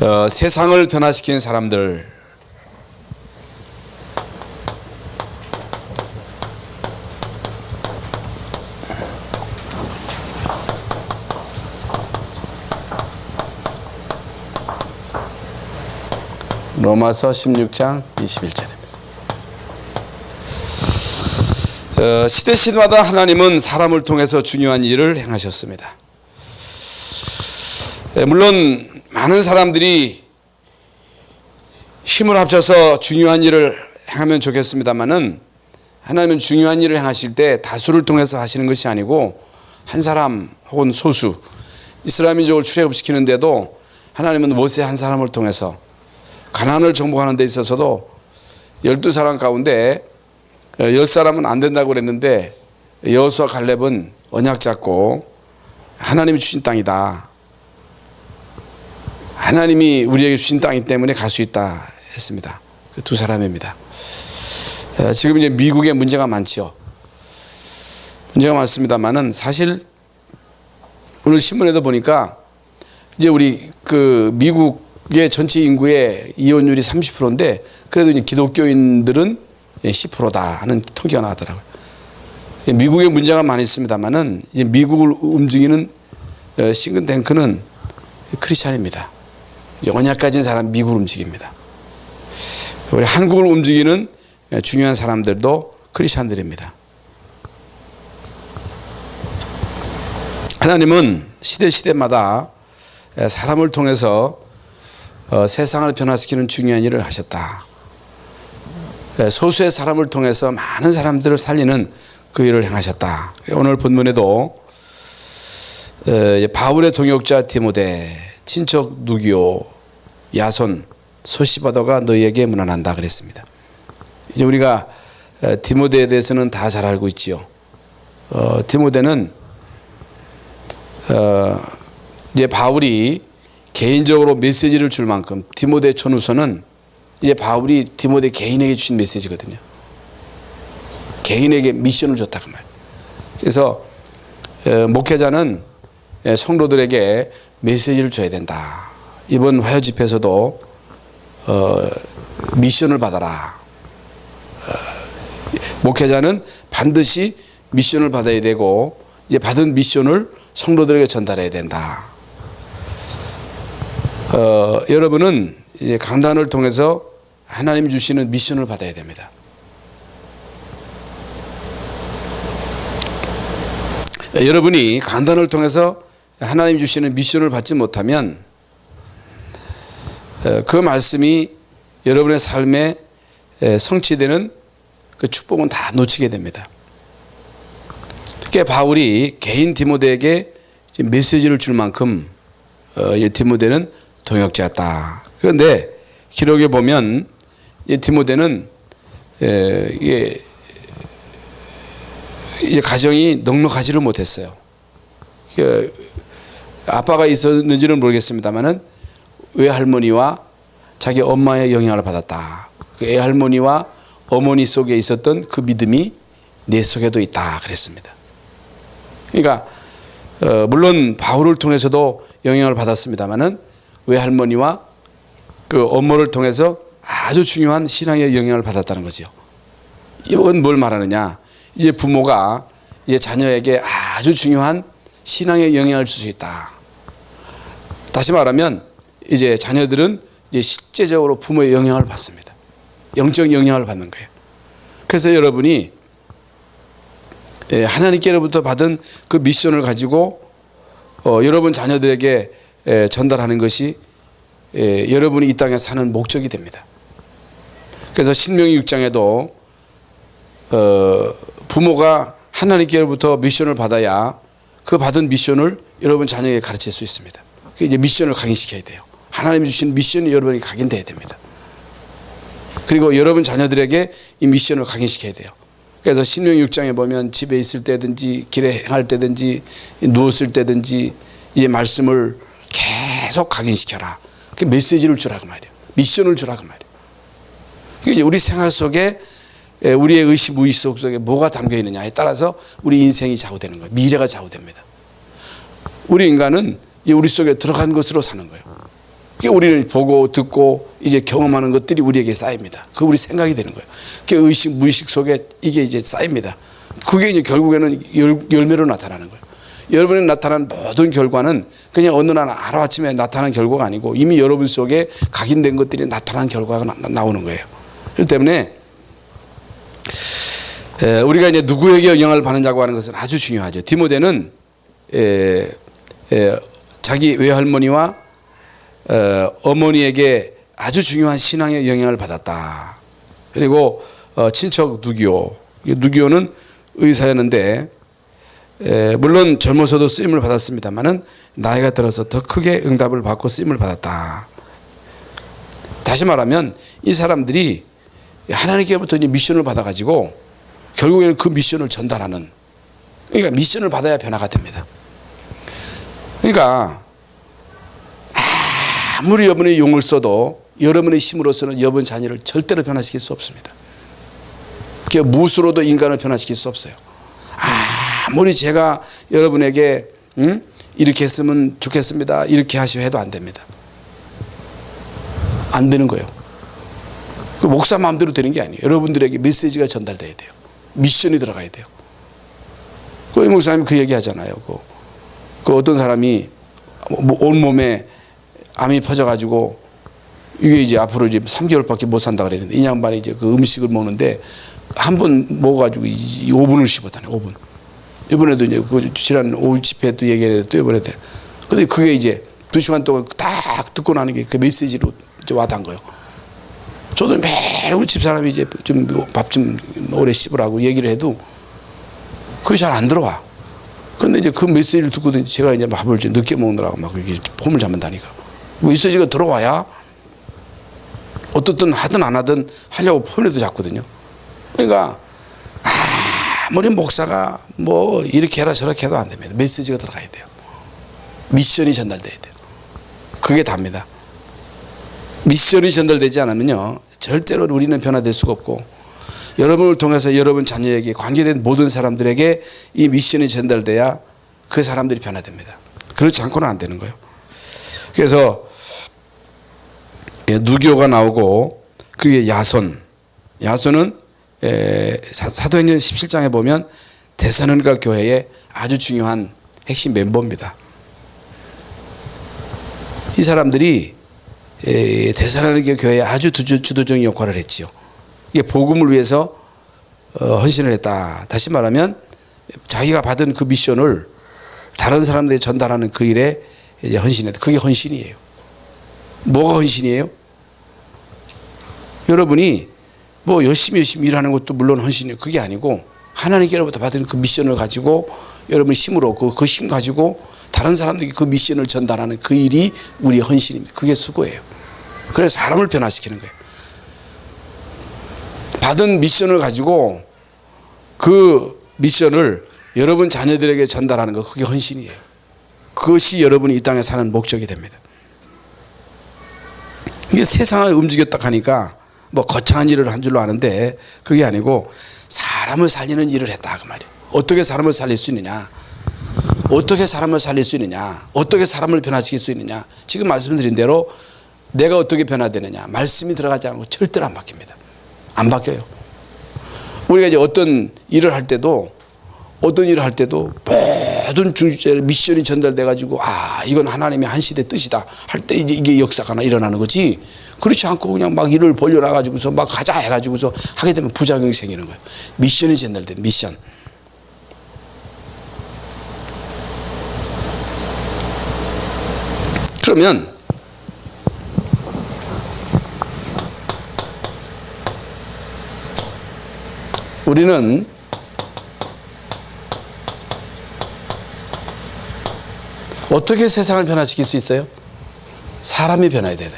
세상을 변화시킨 사람들, 로마서 16장 21절입니다. 시대마다 하나님은 사람을 통해서 중요한 일을 행하셨습니다. 물론 많은 사람들이 힘을 합쳐서 중요한 일을 행하면 좋겠습니다만은, 하나님은 중요한 일을 행하실 때 다수를 통해서 하시는 것이 아니고 한 사람 혹은 소수, 이스라엘 민족을 출애굽시키는데도 하나님은 모세 한 사람을 통해서, 가나안을 정복하는 데 있어서도 12사람 가운데 10사람은 안 된다고 그랬는데 여호수아 갈렙은 언약 잡고 하나님이 주신 땅이다, 하나님이 우리에게 주신 땅이기 때문에 갈 수 있다 했습니다. 그 두 사람입니다. 지금 이제 미국에 문제가 많죠. 문제가 많습니다만은, 사실 오늘 신문에도 보니까 이제 우리 그 미국의 전체 인구의 이혼율이 30%인데 그래도 이제 기독교인들은 10%다 하는 통계가 나왔더라고요. 미국에 문제가 많이 있습니다만은 이제 미국을 움직이는 싱크탱크는 크리스찬입니다. 언약 가진 사람 미국을 움직입니다. 우리 한국을 움직이는 중요한 사람들도 크리스찬들입니다. 하나님은 시대마다 사람을 통해서 세상을 변화시키는 중요한 일을 하셨다. 소수의 사람을 통해서 많은 사람들을 살리는 그 일을 행하셨다. 오늘 본문에도 바울의 동역자 디모데, 친척 누기오, 야손, 소시바더가 너희에게 문안한다 그랬습니다. 이제 우리가 디모데에 대해서는 다 잘 알고 있지요. 디모데는 이제 바울이 개인적으로 메시지를 줄 만큼, 디모데 전후서는 이제 바울이 디모데 개인에게 주신 메시지거든요. 개인에게 미션을 줬다 그 말. 그래서 목회자는 성도들에게 메시지를 줘야 된다. 이번 화요 집회에서도 미션을 받아라. 목회자는 반드시 미션을 받아야 되고, 이제 받은 미션을 성도들에게 전달해야 된다. 여러분은 이제 강단을 통해서 하나님이 주시는 미션을 받아야 됩니다. 여러분이 강단을 통해서 하나님이 주시는 미션을 받지 못하면 그 말씀이 여러분의 삶에 성취되는 그 축복은 다 놓치게 됩니다. 특히 바울이 개인 디모데에게 메시지를 줄 만큼 디모데는 동역자였다. 그런데 기록에 보면 디모데는 가정이 넉넉하지를 못했어요. 아빠가 있었는지는 모르겠습니다만은 외할머니와 자기 엄마의 영향을 받았다. 그 외할머니와 어머니 속에 있었던 그 믿음이 내 속에도 있다 그랬습니다. 그러니까 물론 바울을 통해서도 영향을 받았습니다만은 외할머니와 그 엄마를 통해서 아주 중요한 신앙의 영향을 받았다는 거죠. 이건 뭘 말하느냐? 이제 부모가 이제 자녀에게 아주 중요한 신앙의 영향을 줄 수 있다. 다시 말하면 이제 자녀들은 이제 실제적으로 부모의 영향을 받습니다. 영적 영향을 받는 거예요. 그래서 여러분이 하나님께로부터 받은 그 미션을 가지고 여러분 자녀들에게 전달하는 것이 여러분이 이 땅에 사는 목적이 됩니다. 그래서 신명기 6장에도 부모가 하나님께로부터 미션을 받아야 그 받은 미션을 여러분 자녀에게 가르칠 수 있습니다. 이제 미션을 각인시켜야 돼요. 하나님이 주신 미션이 여러분이 각인돼야 됩니다. 그리고 여러분 자녀들에게 이 미션을 각인시켜야 돼요. 그래서 신명기 6장에 보면 집에 있을 때든지 길에 행할 때든지 누웠을 때든지 이 말씀을 계속 각인시켜라. 그 메시지를 주라고 말이에요. 미션을 주라고 말이에요. 이제 우리 생활 속에 우리의 의식 무의식 속에 뭐가 담겨 있느냐에 따라서 우리 인생이 좌우되는 거예요. 미래가 좌우됩니다. 우리 인간은 우리 속에 들어간 것으로 사는 거예요. 그게 우리는 보고 듣고 이제 경험하는 것들이 우리에게 쌓입니다. 그 우리 생각이 되는 거예요. 그게 의식 무의식 속에 이게 이제 쌓입니다. 그게 이제 결국에는 열매로 나타나는 거예요. 여러분이 나타난 모든 결과는 그냥 어느 날 하루아침에 나타난 결과가 아니고 이미 여러분 속에 각인된 것들이 나타난 결과가 나오는 거예요. 그렇기 때문에 우리가 이제 누구에게 영향을 받느냐고 하는 것은 아주 중요하죠. 디모데는 자기 외할머니와 어머니에게 아주 중요한 신앙의 영향을 받았다. 그리고 친척 누기오는 의사였는데 물론 젊어서도 쓰임을 받았습니다만은 나이가 들어서 더 크게 응답을 받고 쓰임을 받았다. 다시 말하면 이 사람들이 하나님께로부터 이제 미션을 받아가지고 결국에는 그 미션을 전달하는, 그러니까 미션을 받아야 변화가 됩니다. 그러니까 아무리 여러분의 용을 써도 여러분의 힘으로서는 여러분 자녀를 절대로 변화시킬 수 없습니다. 그 무수로도 인간을 변화시킬 수 없어요. 아무리 제가 여러분에게 이렇게 했으면 좋겠습니다, 이렇게 하시오 해도 안 됩니다. 안 되는 거예요. 그 목사 마음대로 되는 게 아니에요. 여러분들에게 메시지가 전달돼야 돼요. 미션이 들어가야 돼요. 그 목사님 그 얘기 하잖아요. 그 어떤 사람이 온몸에 암이 퍼져가지고 이게 이제 앞으로 이제 3개월밖에 못 산다 그랬는데 이 양반이 이제 그 음식을 먹는데 한 번 먹어가지고 5분을 씹었다네. 5분. 이번에도 이제 그 지난 5일 집회 또 얘기했는데 또 이번에도. 근데 그게 이제 2시간 동안 딱 듣고 나는 게 그 메시지로 이제 와닿은 거예요. 저도 매일 우리 집사람이 이제 좀 밥 좀 오래 씹으라고 얘기를 해도 그게 잘 안 들어와. 근데 이제 그 메시지를 듣고 제가 이제 밥을 이제 늦게 먹느라고 막 이렇게 폼을 잡는다니까. 메시지가 들어와야 어떻든 하든 안 하든 하려고 폼이라도 잡거든요. 그러니까 아무리 목사가 뭐 이렇게 해라 저렇게 해도 안 됩니다. 메시지가 들어가야 돼요. 미션이 전달돼야 돼요. 그게 답니다. 미션이 전달되지 않으면요 절대로 우리는 변화될 수가 없고 여러분을 통해서 여러분 자녀에게 관계된 모든 사람들에게 이 미션이 전달돼야 그 사람들이 변화됩니다. 그렇지 않고는 안 되는 거예요. 그래서 누교가 나오고 그게 야손은 사도행전 17장에 보면 데살로니가 교회의 아주 중요한 핵심 멤버입니다. 이 사람들이 데살로니가 교회에 아주 주도적인 역할을 했지요. 이게 복음을 위해서 헌신을 했다. 다시 말하면 자기가 받은 그 미션을 다른 사람들이 전달하는 그 일에 이제 헌신했다. 그게 헌신이에요. 뭐가 헌신이에요? 여러분이 뭐 열심히 일하는 것도 물론 헌신이에요. 그게 아니고 하나님께로부터 받은 그 미션을 가지고 여러분 힘으로 그 힘 가지고 다른 사람들에게 그 미션을 전달하는 그 일이 우리의 헌신입니다. 그게 수고예요. 그래서 사람을 변화시키는 거예요. 받은 미션을 가지고 그 미션을 여러분 자녀들에게 전달하는 거 그게 헌신이에요. 그것이 여러분이 이 땅에 사는 목적이 됩니다. 이게 세상을 움직였다 하니까 뭐 거창한 일을 한 줄로 아는데 그게 아니고 사람을 살리는 일을 했다 그 말이에요. 어떻게 사람을 살릴 수 있느냐, 어떻게 사람을 살릴 수 있느냐, 어떻게 사람을 변화시킬 수 있느냐. 지금 말씀드린 대로 내가 어떻게 변화되느냐, 말씀이 들어가지 않고 절대로 안 바뀝니다. 안 바뀌어요. 우리가 이제 어떤 일을 할 때도 모든 중주제로 미션이 전달돼 가지고 이건 하나님의 한 시대 뜻이다 할 때 이제 이게 역사가 일어나는 거지. 그렇지 않고 그냥 막 일을 벌려놔 가지고서 막 가자 해 가지고서 하게 되면 부작용이 생기는 거예요. 미션이 전달된 미션. 그러면 우리는 어떻게 세상을 변화시킬 수 있어요? 사람이 변화해야 돼요.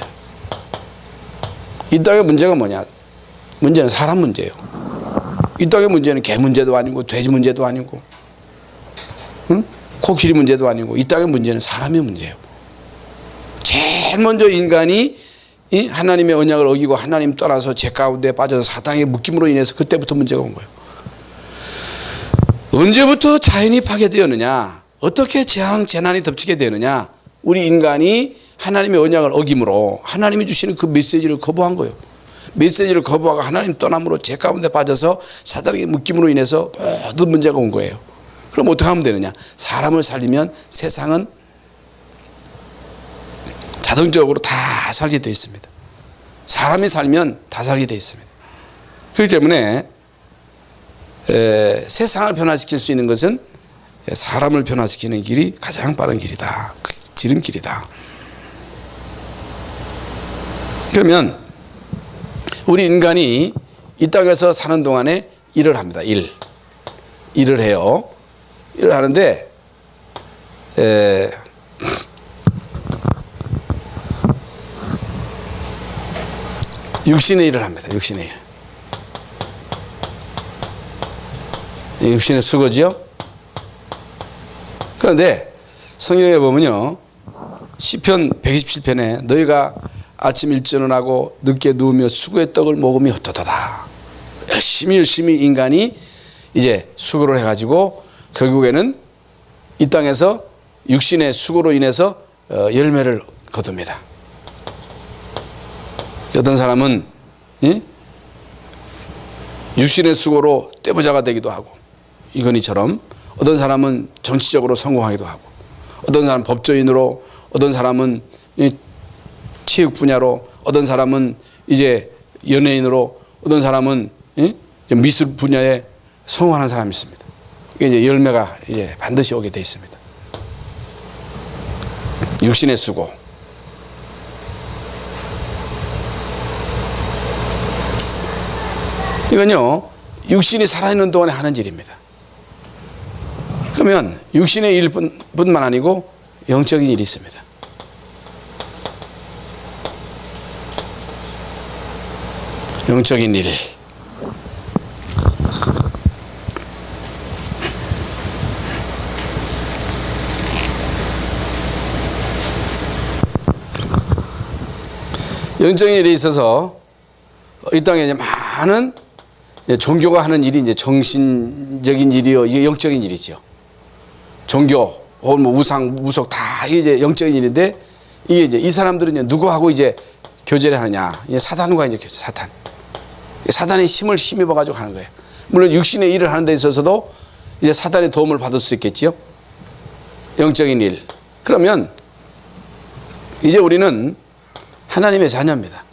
이 땅의 문제가 뭐냐? 문제는 사람 문제예요. 이 땅의 문제는 개 문제도 아니고 돼지 문제도 아니고 코끼리 문제도 아니고 이 땅의 문제는 사람의 문제예요. 제일 먼저 인간이 하나님의 언약을 어기고 하나님 떠나서 죄 가운데 빠져서 사단의 묶임으로 인해서 그때부터 문제가 온 거예요. 언제부터 자연이 파괴되었느냐, 어떻게 재난이 덮치게 되느냐, 우리 인간이 하나님의 언약을 어김으로 하나님이 주시는 그 메시지를 거부한 거예요. 메시지를 거부하고 하나님 떠남으로 죄 가운데 빠져서 사단에게 묶임으로 인해서 모든 문제가 온 거예요. 그럼 어떻게 하면 되느냐? 사람을 살리면 세상은 자동적으로 다 살게 되어 있습니다. 사람이 살면 다 살게 되어 있습니다. 그렇기 때문에 세상을 변화시킬 수 있는 것은 사람을 변화시키는 길이 가장 빠른 길이다. 지름길이다. 그러면 우리 인간이 이 땅에서 사는 동안에 일을 합니다. 일을 해요. 일을 하는데 육신의 일을 합니다. 육신의 일. 육신의 수고지요. 그런데 성경에 보면요, 시편 127편에 너희가 아침 일전을 하고 늦게 누우며 수고의 떡을 먹음이 헛되도다. 열심히 인간이 이제 수고를 해가지고 결국에는 이 땅에서 육신의 수고로 인해서 열매를 거둡니다. 어떤 사람은 육신의 수고로 떼부자가 되기도 하고 이건희처럼, 어떤 사람은 정치적으로 성공하기도 하고, 어떤 사람은 법조인으로, 어떤 사람은 체육 분야로, 어떤 사람은 이제 연예인으로, 어떤 사람은 미술 분야에 성공하는 사람이 있습니다. 이게 이제 열매가 이제 반드시 오게 돼 있습니다. 육신의 수고. 이건요, 육신이 살아있는 동안에 하는 일입니다. 그러면 육신의 일뿐만 아니고 영적인 일이 있습니다. 영적인 일. 영적인 일에 있어서 이 땅에 이제 많은 종교가 하는 일이 이제 정신적인 일이요, 이게 영적인 일이죠. 종교, 혹은 뭐 우상, 무속 다 이제 영적인 일인데, 이게 이제 이 사람들은 이제 누구하고 이제 교제를 하느냐? 이제 사단과 이제 교제, 사탄. 사단의 힘을 힘입어 가지고 하는 거예요. 물론 육신의 일을 하는 데 있어서도 이제 사단의 도움을 받을 수 있겠지요. 영적인 일. 그러면 이제 우리는 하나님의 자녀입니다.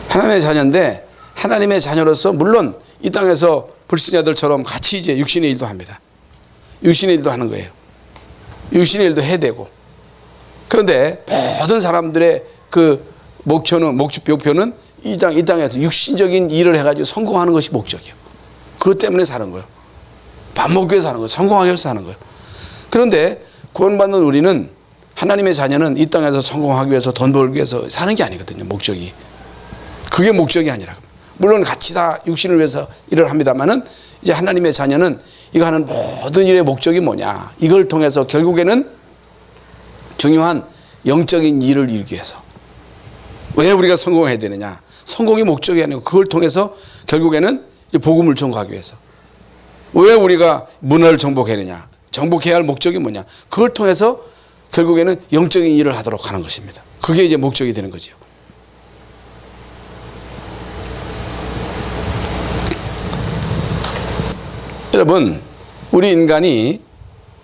하나님의 자녀인데, 하나님의 자녀로서 물론 이 땅에서 불신자들처럼 같이 이제 육신의 일도 합니다. 육신의 일도 하는 거예요. 육신의 일도 해야 되고. 그런데 모든 사람들의 그 목표는 이 땅에서 육신적인 일을 해가지고 성공하는 것이 목적이에요. 그것 때문에 사는 거예요. 밥 먹기 위해서 사는 거예요. 성공하기 위해서 사는 거예요. 그런데 구원받는 우리는, 하나님의 자녀는 이 땅에서 성공하기 위해서, 돈 벌기 위해서 사는 게 아니거든요. 목적이. 그게 목적이 아니라. 물론 같이 다 육신을 위해서 일을 합니다만은, 이제 하나님의 자녀는 이거 하는 모든 일의 목적이 뭐냐, 이걸 통해서 결국에는 중요한 영적인 일을 이루기 위해서. 왜 우리가 성공해야 되느냐? 성공이 목적이 아니고 그걸 통해서 결국에는 이제 복음을 전하기 위해서. 왜 우리가 문화를 정복해야 되냐? 정복해야 할 목적이 뭐냐? 그걸 통해서 결국에는 영적인 일을 하도록 하는 것입니다. 그게 이제 목적이 되는 거죠. 여러분, 우리 인간이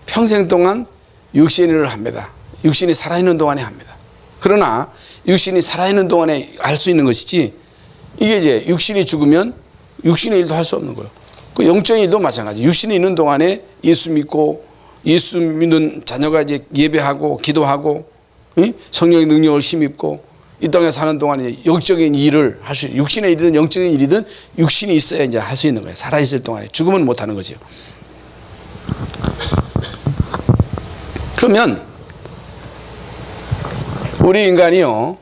평생 동안 육신의 일을 합니다. 육신이 살아있는 동안에 합니다. 그러나 육신이 살아있는 동안에 할 수 있는 것이지, 이게 이제 육신이 죽으면 육신의 일도 할 수 없는 거예요. 그 영적인 일도 마찬가지. 육신이 있는 동안에 예수 믿고, 예수 믿는 자녀가 이제 예배하고 기도하고 성령의 능력을 힘입고 이 땅에 사는 동안에 영적인 일을 할 수, 육신의 일이든 영적인 일이든 육신이 있어야 이제 할 수 있는 거예요. 살아있을 동안에. 죽으면 못 하는 거죠. 그러면 우리 인간이요,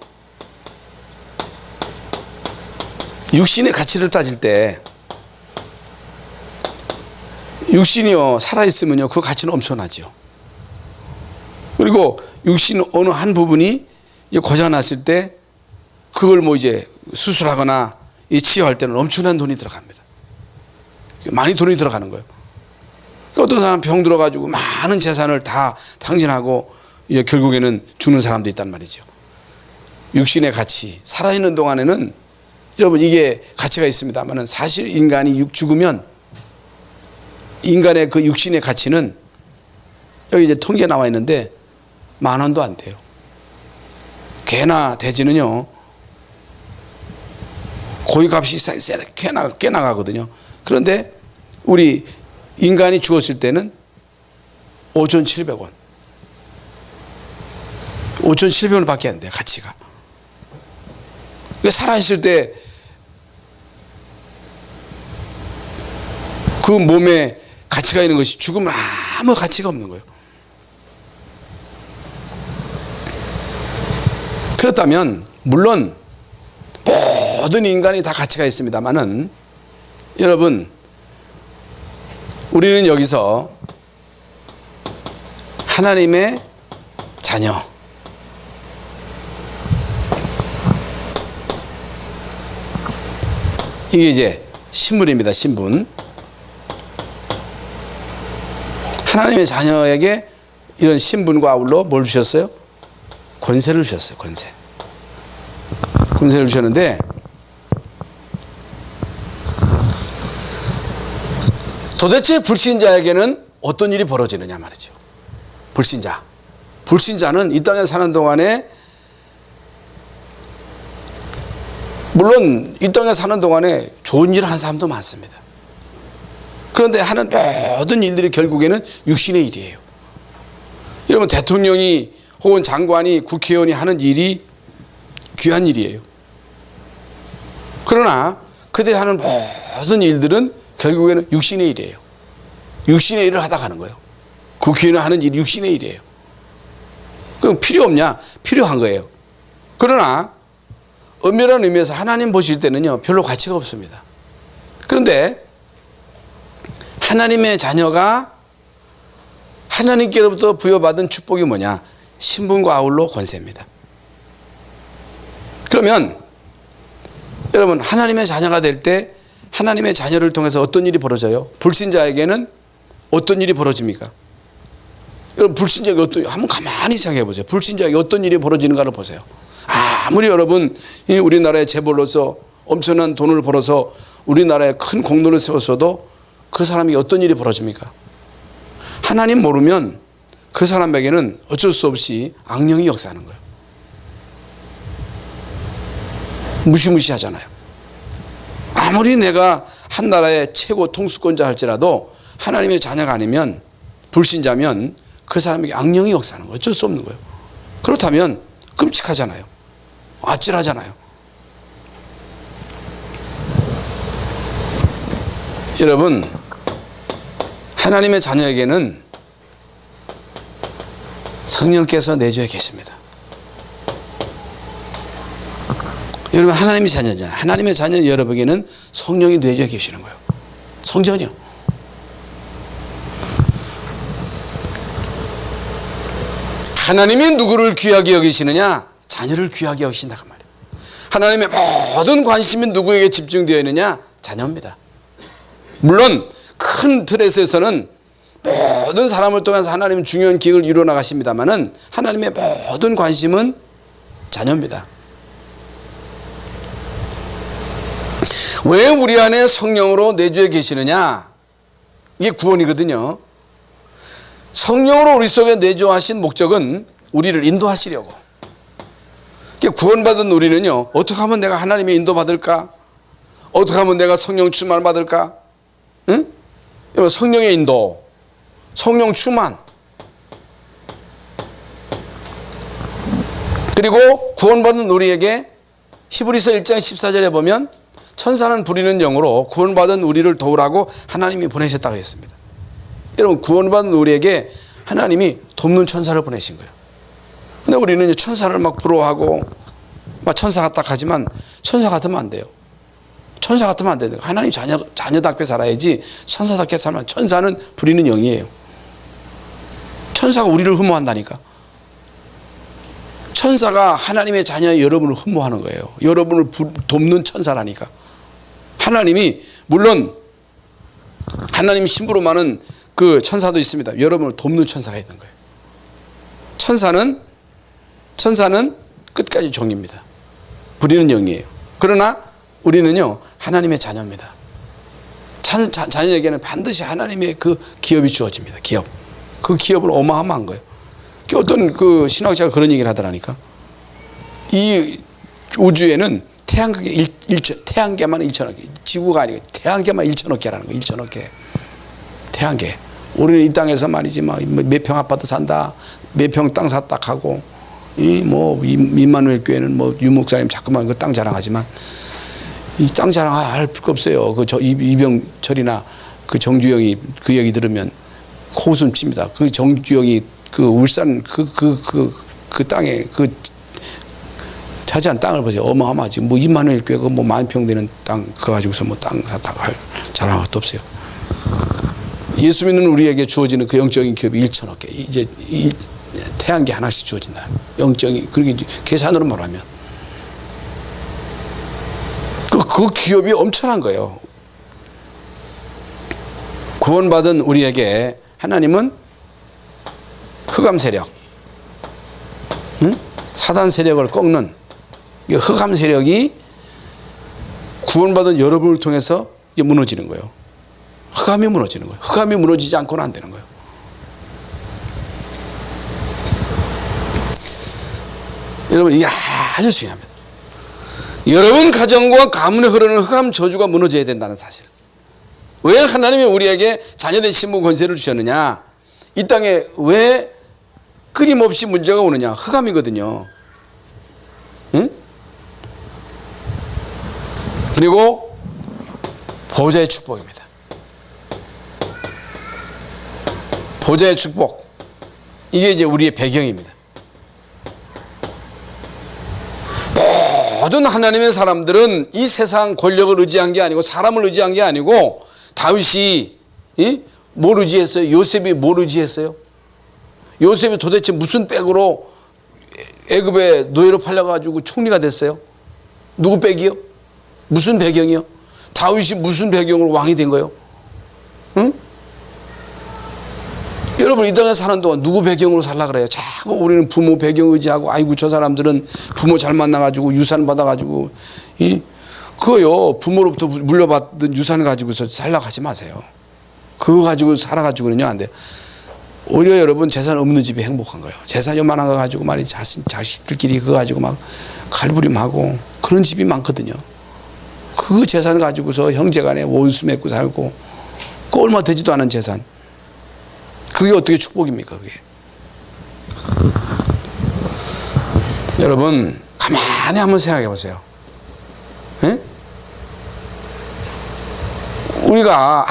육신의 가치를 따질 때 육신이요 살아있으면요 그 가치는 엄청나죠. 그리고 육신 어느 한 부분이 이제 고장 났을 때 그걸 뭐 이제 수술하거나 치유할 때는 엄청난 돈이 들어갑니다. 많이 돈이 들어가는 거예요. 어떤 사람 병 들어가지고 많은 재산을 다 탕진하고 이제 결국에는 죽는 사람도 있단 말이죠. 육신의 가치, 살아있는 동안에는 여러분 이게 가치가 있습니다만 사실 인간이 죽으면 인간의 그 육신의 가치는 여기 이제 통계 나와 있는데 10,000원도 안 돼요. 개나 돼지는요 고기값이 꽤 나가거든요. 그런데 우리 인간이 죽었을 때는 5,700원 5,700원 밖에 안 돼요. 가치가. 살아있을 때 그 몸에 가치가 있는 것이 죽으면 아무 가치가 없는 거예요. 그렇다면 물론 모든 인간이 다 가치가 있습니다만은 여러분 우리는 여기서 하나님의 자녀, 이게 이제 신분입니다. 신분. 하나님의 자녀에게 이런 신분과 아울러 뭘 주셨어요? 권세를 주셨어요. 권세를 주셨는데 도대체 불신자에게는 어떤 일이 벌어지느냐 말이죠. 불신자는 이 땅에 사는 동안에 물론 이 땅에 사는 동안에 좋은 일을 한 사람도 많습니다. 그런데 하는 모든 일들이 결국에는 육신의 일이에요. 여러분 대통령이 혹은 장관이 국회의원이 하는 일이 귀한 일이에요. 그러나 그들이 하는 모든 일들은 결국에는 육신의 일이에요. 육신의 일을 하다 가는 거예요. 국회의원이 하는 일이 육신의 일이에요. 그럼 필요 없냐? 필요한 거예요. 그러나 엄밀한 의미에서 하나님 보실 때는요 별로 가치가 없습니다. 그런데 하나님의 자녀가 하나님께로부터 부여받은 축복이 뭐냐? 신분과 아울러 권세입니다. 그러면 여러분 하나님의 자녀가 될 때 하나님의 자녀를 통해서 어떤 일이 벌어져요? 불신자에게는 어떤 일이 벌어집니까? 여러분 불신자에게 한번 가만히 생각해 보세요. 불신자에게 어떤 일이 벌어지는가를 보세요. 아무리 여러분 우리나라의 재벌로서 엄청난 돈을 벌어서 우리나라에 큰 공로를 세웠어도 그 사람에게 어떤 일이 벌어집니까? 하나님 모르면 그 사람에게는 어쩔 수 없이 악령이 역사하는 거예요. 무시무시하잖아요. 아무리 내가 한 나라의 최고 통수권자 할지라도 하나님의 자녀가 아니면 불신자면 그 사람에게 악령이 역사하는 거예요. 어쩔 수 없는 거예요. 그렇다면 끔찍하잖아요. 아찔하잖아요. 여러분 하나님의 자녀에게는 성령께서 내주에 계십니다. 여러분 하나님의 자녀잖아요. 하나님의 자녀 여러분에게는 성령이 내주에 계시는 거예요. 성전이요. 하나님이 누구를 귀하게 여기시느냐? 자녀를 귀하게 여기신다 그 말이에요. 하나님의 모든 관심이 누구에게 집중되어 있느냐? 자녀입니다. 물론 큰 틀에서는 모든 사람을 통해서 하나님은 중요한 기획을 이루어 나가십니다만은 하나님의 모든 관심은 자녀입니다. 왜 우리 안에 성령으로 내주에 계시느냐? 이게 구원이거든요. 성령으로 우리 속에 내주하신 목적은 우리를 인도하시려고. 구원받은 우리는요 어떻게 하면 내가 하나님의 인도받을까? 어떻게 하면 내가 성령 충만을 받을까? 응? 성령의 인도, 성령 충만, 그리고 구원받은 우리에게 히브리서 1장 14절에 보면 천사는 부리는 영으로 구원받은 우리를 도우라고 하나님이 보내셨다고 그랬습니다. 여러분 구원받은 우리에게 하나님이 돕는 천사를 보내신 거예요. 근데 우리는 천사를 막 부러워하고 막 천사 같다 하지만 천사 같으면 안 돼요. 천사 같으면 안 돼요. 하나님 자녀답게 살아야지 천사답게 살면 천사는 부리는 영이에요. 천사가 우리를 흠모한다니까. 천사가 하나님의 자녀 여러분을 흠모하는 거예요. 여러분을 돕는 천사라니까. 하나님이 물론 하나님 신부로 많은 그 천사도 있습니다. 여러분을 돕는 천사가 있는 거예요. 천사는 끝까지 종입니다. 우리는 영이에요. 그러나 우리는요, 하나님의 자녀입니다. 자녀에게는 반드시 하나님의 그 기업이 주어집니다. 기업. 그 기업은 어마어마한 거예요. 어떤 그 신학자가 그런 얘기를 하더라니까. 이 우주에는 태양계만 1천억 개. 지구가 아니고 태양계만 1천억 개라는 거예요. 1천억 개. 태양계. 우리는 이 땅에서 말이지, 몇 평 아파트 산다. 몇 평 땅 샀다 하고, 임마누엘 교회는 유목사님 자꾸만 그 땅 자랑하지만, 이 땅 자랑할 필요 없어요. 이병철이나 그 정주영이 그 얘기 들으면 코웃음 칩니다. 그 정주영이 그 울산 그 땅에 차지한 땅을 보세요. 어마어마하지. 임마누엘 교회가 10,000평 되는 땅 그거 가지고서 땅 샀다고 할 자랑할 것도 없어요. 예수 믿는 우리에게 주어지는 그 영적인 기업이 1천억 개. 이제 이 태양계 하나씩 주어진다. 영적인, 그렇게 계산으로 말하면. 그 기업이 엄청난 거예요. 구원받은 우리에게 하나님은 흑암 세력, 사단 세력을 꺾는 이 흑암 세력이 구원받은 여러분을 통해서 무너지는 거예요. 흑암이 무너지는 거예요. 흑암이 무너지지 않고는 안 되는 거예요. 여러분, 이게 아주 중요합니다. 여러분 가정과 가문에 흐르는 흑암 저주가 무너져야 된다는 사실. 왜 하나님이 우리에게 자녀된 신분 권세를 주셨느냐? 이 땅에 왜 끊임없이 문제가 오느냐? 흑암이거든요. 응? 그리고 보좌의 축복입니다. 보좌의 축복. 이게 이제 우리의 배경입니다. 모든 하나님의 사람들은 이 세상 권력을 의지한 게 아니고 사람을 의지한 게 아니고 다윗이 뭘 의지했어요? 요셉이 뭘 의지했어요? 요셉이 도대체 무슨 백으로 애굽의 노예로 팔려가지고 총리가 됐어요? 누구 백이요? 무슨 배경이요? 다윗이 무슨 배경으로 왕이 된 거예요? 응? 여러분, 이 땅에 사는 동안 누구 배경으로 살라 그래요? 자꾸 우리는 부모 배경 의지하고, 아이고 저 사람들은 부모 잘 만나가지고 유산 받아가지고, 그거요, 부모로부터 물려받은 유산 가지고서 살라고 하지 마세요. 그거 가지고 살아가지고는요, 안 돼요. 오히려 여러분, 재산 없는 집이 행복한 거예요. 재산 요만한 거 가지고 말이지, 자식들끼리 그거 가지고 막 칼부림하고 그런 집이 많거든요. 그 재산 가지고서 형제 간에 원수 맺고 살고, 그 얼마 되지도 않은 재산. 그게 어떻게 축복입니까, 그게? 여러분, 가만히 한번 생각해 보세요. 에? 우리가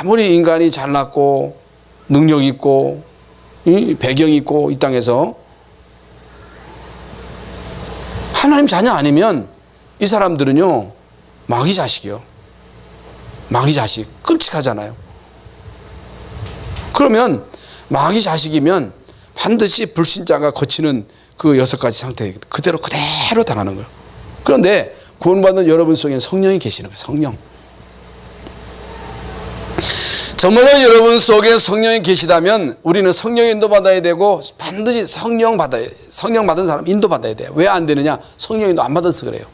아무리 인간이 잘났고, 능력 있고, 배경 있고, 이 땅에서 하나님 자녀 아니면 이 사람들은요, 마귀 자식이요. 마귀 자식. 끔찍하잖아요. 그러면 마귀 자식이면 반드시 불신자가 거치는 그 6가지 상태 그대로 당하는 거예요. 그런데 구원받는 여러분 속에 성령이 계시는 거예요. 성령. 정말로 여러분 속에 성령이 계시다면 우리는 성령 인도 받아야 되고 반드시 성령 받은 사람 인도 받아야 돼요. 왜 안 되느냐? 성령 인도 안 받아서 그래요.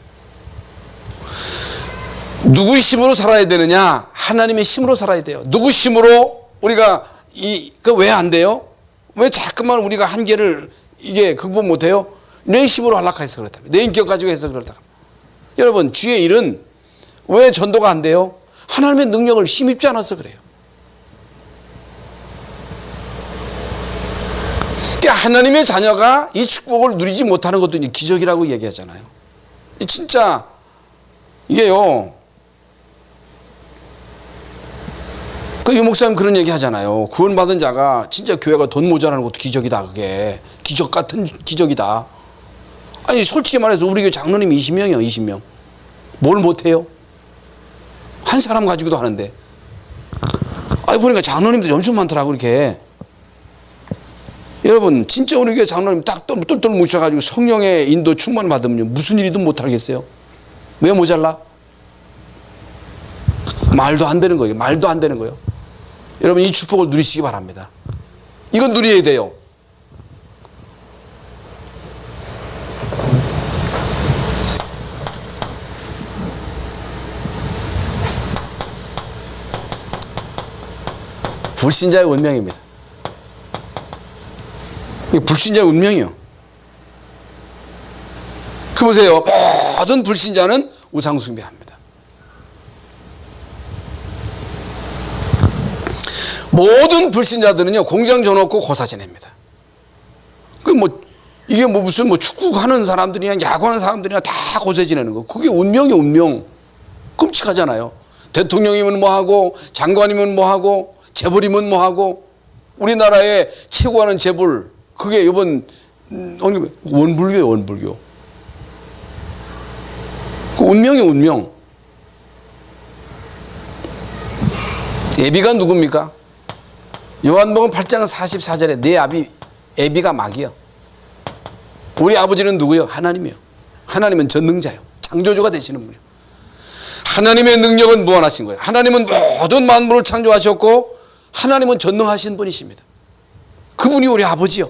누구 힘으로 살아야 되느냐? 하나님의 힘으로 살아야 돼요. 누구 힘으로 우리가 왜 안 돼요? 왜 자꾸만 우리가 한계를 극복 못 해요? 내 힘으로 안락해서 그렇다. 내 인격 가지고 해서 그렇다. 여러분, 주의 일은 왜 전도가 안 돼요? 하나님의 능력을 힘입지 않아서 그래요. 그러니까 하나님의 자녀가 이 축복을 누리지 못하는 것도 기적이라고 얘기하잖아요. 진짜 이게요. 그 유목사님 그런 얘기 하잖아요. 구원받은 자가 진짜 교회가 돈 모자라는 것도 기적이다. 그게 기적 같은 기적이다. 아니 솔직히 말해서 우리 교회 장로님 20명이요. 20명. 뭘 못해요? 한 사람 가지고도 하는데. 아니 보니까 장로님들이 엄청 많더라고 이렇게. 여러분 진짜 우리 교회 장로님 딱 똘똘 뭉쳐가지고 성령의 인도 충만 받으면 무슨 일이든 못하겠어요? 왜 모자라? 말도 안 되는 거예요. 말도 안 되는 거예요. 여러분 이 축복을 누리시기 바랍니다. 이건 누려야 돼요. 불신자의 운명입니다. 이게 불신자의 운명이요. 그 보세요. 모든 불신자는 우상숭배합니다. 모든 불신자들은요, 공장 줘놓고 고사 지냅니다. 이게 무슨 축구하는 사람들이나 야구하는 사람들이나 다 고사 지내는 거. 그게 운명이 운명. 끔찍하잖아요. 대통령이면 뭐하고, 장관이면 뭐하고, 재벌이면 뭐하고, 우리나라의 최고하는 재벌, 그게 이번 원불교예요, 원불교. 그 운명이 운명. 애비가 누굽니까? 요한복음 8장 44절에 내 애비가 마귀요. 우리 아버지는 누구요? 하나님이요. 하나님은 전능자요. 창조주가 되시는 분이요. 하나님의 능력은 무한하신 거예요. 하나님은 모든 만물을 창조하셨고 하나님은 전능하신 분이십니다. 그분이 우리 아버지요.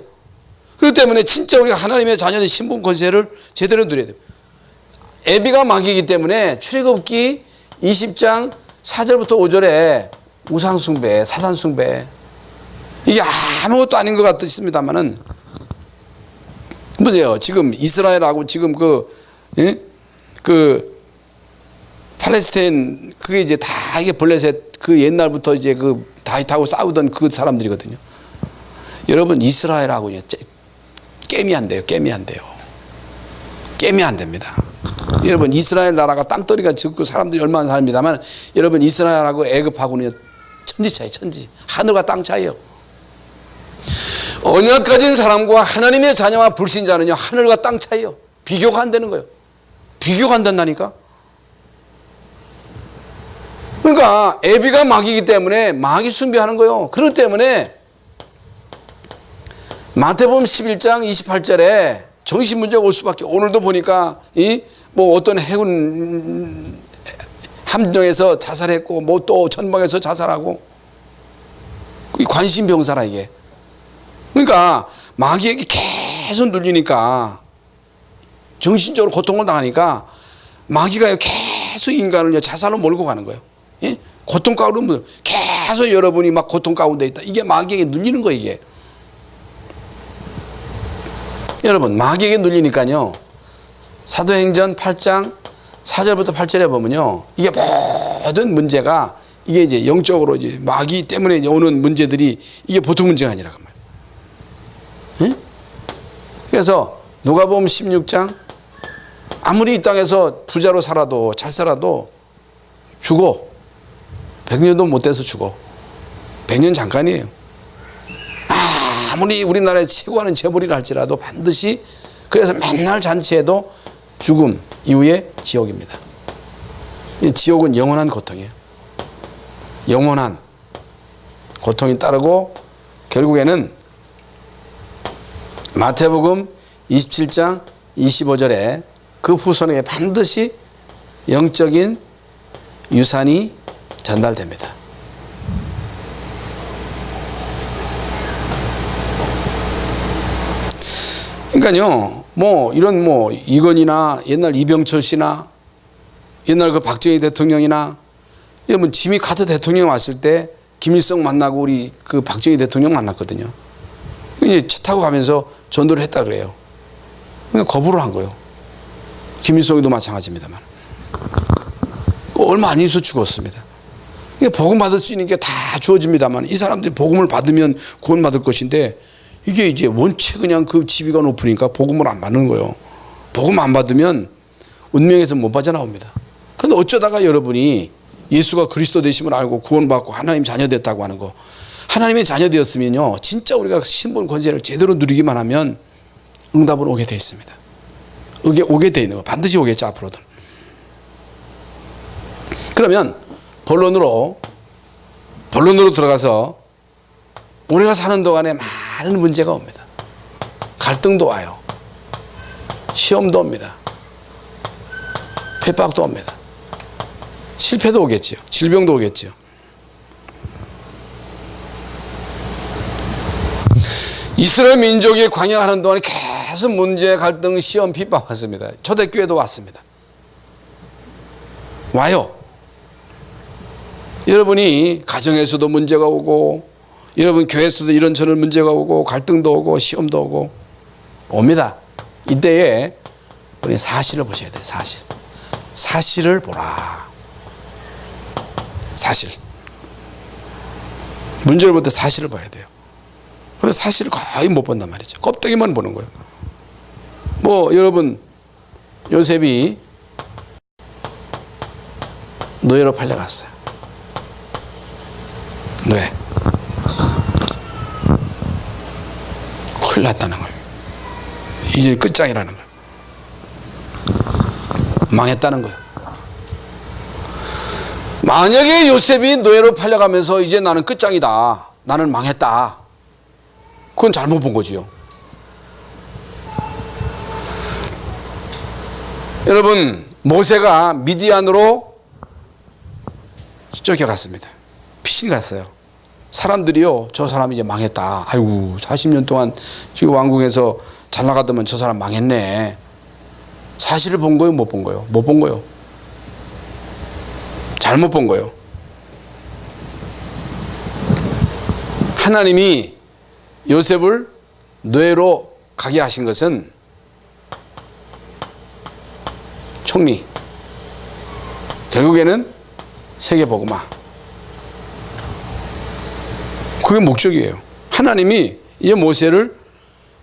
그렇기 때문에 진짜 우리가 하나님의 자녀의 신분 권세를 제대로 누려야 돼요. 애비가 마귀이기 때문에 출애굽기 20장 4절부터 5절에 우상숭배, 사단숭배, 이게 아무것도 아닌 것 같습니다만은, 보세요. 지금 이스라엘하고 지금 팔레스타인, 그게 이제 다 이게 블레셋, 그 옛날부터 이제 그 다윗하고 싸우던 그 사람들이거든요. 여러분, 이스라엘하고요, 게임이 안 돼요. 게임이 안 돼요. 게임이 안 됩니다. 여러분, 이스라엘 나라가 땅덩이가 적고 사람들이 얼마나 삽니다만, 여러분, 이스라엘하고 애굽하고는 천지 차이, 천지. 하늘과 땅 차이요. 언약 가진 사람과 하나님의 자녀와 불신자는요, 하늘과 땅 차이요. 비교가 안 되는 거예요. 비교가 안 된다니까. 그러니까 애비가 마귀이기 때문에 마귀 숭배하는 거예요. 그렇기 때문에 마태복음 11장 28절에 정신 문제가 올 수밖에. 오늘도 보니까 어떤 해군 함정에서 자살했고 또 전방에서 자살하고, 관심병사라 이게. 그러니까 마귀에게 계속 눌리니까 정신적으로 고통을 당하니까 마귀가 계속 인간을 자살로 몰고 가는 거예요. 예? 고통 가운데 계속 여러분이 막 고통 가운데 있다. 이게 마귀에게 눌리는 거예요, 이게. 여러분, 마귀에게 눌리니까요, 사도행전 8장 4절부터 8절에 보면요, 이게 모든 문제가 이게 이제 영적으로 이제 마귀 때문에 이제 오는 문제들이 이게 보통 문제가 아니라고 말이에요. 응? 그래서 누가복음 16장, 아무리 이 땅에서 부자로 살아도 잘 살아도 죽어. 100년도 못 돼서 죽어. 100년 잠깐이에요. 아무리 우리나라에 최고하는 재벌이라 할지라도 반드시, 그래서 맨날 잔치해도 죽음 이후에 지옥입니다. 이 지옥은 영원한 고통이에요. 영원한 고통이 따르고 결국에는 마태복음 27장 25절에 그 후손에게 반드시 영적인 유산이 전달됩니다. 그러니까요, 이런 이건희나 옛날 이병철 씨나 옛날 그 박정희 대통령이나, 여러분, 지미 카터 대통령 왔을 때 김일성 만나고 우리 그 박정희 대통령 만났거든요. 이제 차 타고 가면서 전도를 했다 그래요. 그러니까 거부를 한 거예요. 김일성도 마찬가지입니다만. 얼마 안 있어 죽었습니다. 복음 받을 수 있는 게 다 주어집니다만, 이 사람들이 복음을 받으면 구원받을 것인데, 이게 이제 원체 그냥 그 지위가 높으니까 복음을 안 받는 거예요. 복음 안 받으면 운명에서 못 빠져나옵니다. 그런데 어쩌다가 여러분이 예수가 그리스도 되심을 알고 구원받고 하나님 자녀 됐다고 하는 거, 하나님의 자녀 되었으면요, 진짜 우리가 신분 권세를 제대로 누리기만 하면 응답은 오게 돼 있습니다. 오게 돼 있는 거, 반드시 오겠죠, 앞으로도. 그러면 본론으로 들어가서 우리가 사는 동안에 많은 문제가 옵니다. 갈등도 와요. 시험도 옵니다. 핍박도 옵니다. 실패도 오겠지요. 질병도 오겠지요. 이스라엘 민족이 광야하는 동안에 계속 문제, 갈등, 시험, 핍박 왔습니다. 초대교회도 왔습니다. 와요. 여러분이 가정에서도 문제가 오고, 여러분 교회에서도 이런저런 문제가 오고 갈등도 오고 시험도 오고 옵니다. 이때에 우리 사실을 보셔야 돼요. 사실을 보라. 사실. 문제를 볼 때 사실을 봐야 돼요. 그래서 사실을 거의 못 본단 말이죠. 껍데기만 보는 거예요. 뭐 여러분 요셉이 노예로 팔려갔어요. 노예. 큰일 났다는 거예요. 이제 끝장이라는 거예요. 망했다는 거예요. 만약에 요셉이 노예로 팔려가면서 이제 나는 끝장이다, 나는 망했다, 그건 잘못 본 거지요. 여러분 모세가 미디안으로 쫓겨갔습니다. 피신 갔어요. 사람들이요, 저 사람 이제 망했다, 아이고 40년 동안 지금 왕궁에서 잘 나가더만 저 사람 망했네. 사실을 본 거예요, 못 본 거예요? 못 본 거예요. 잘못 본 거예요. 하나님이 요셉을 노예로 가게 하신 것은 총리, 결국에는 세계복음화, 그게 목적이에요. 하나님이 이제 모세를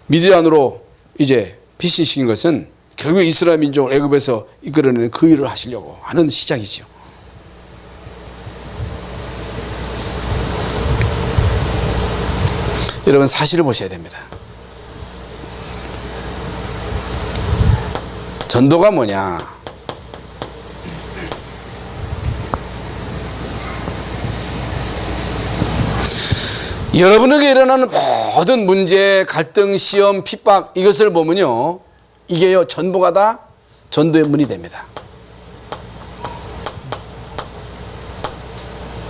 미디안으로 이제 피신시킨 것은 결국 이스라엘 민족을 애굽에서 이끌어내는 그 일을 하시려고 하는 시작이죠. 여러분 사실을 보셔야 됩니다. 전도가 뭐냐? 여러분에게 일어나는 모든 문제, 갈등, 시험, 핍박, 이것을 보면요, 이게요 전부가 다 전도의 문이 됩니다.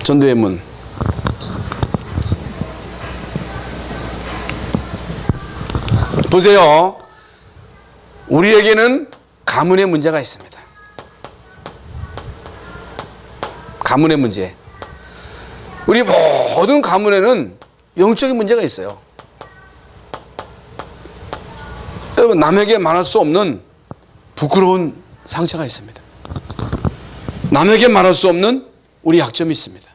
전도의 문. 보세요. 우리에게는 가문의 문제가 있습니다. 가문의 문제. 우리 모든 가문에는 영적인 문제가 있어요. 여러분 남에게 말할 수 없는 부끄러운 상처가 있습니다. 남에게 말할 수 없는 우리 약점이 있습니다.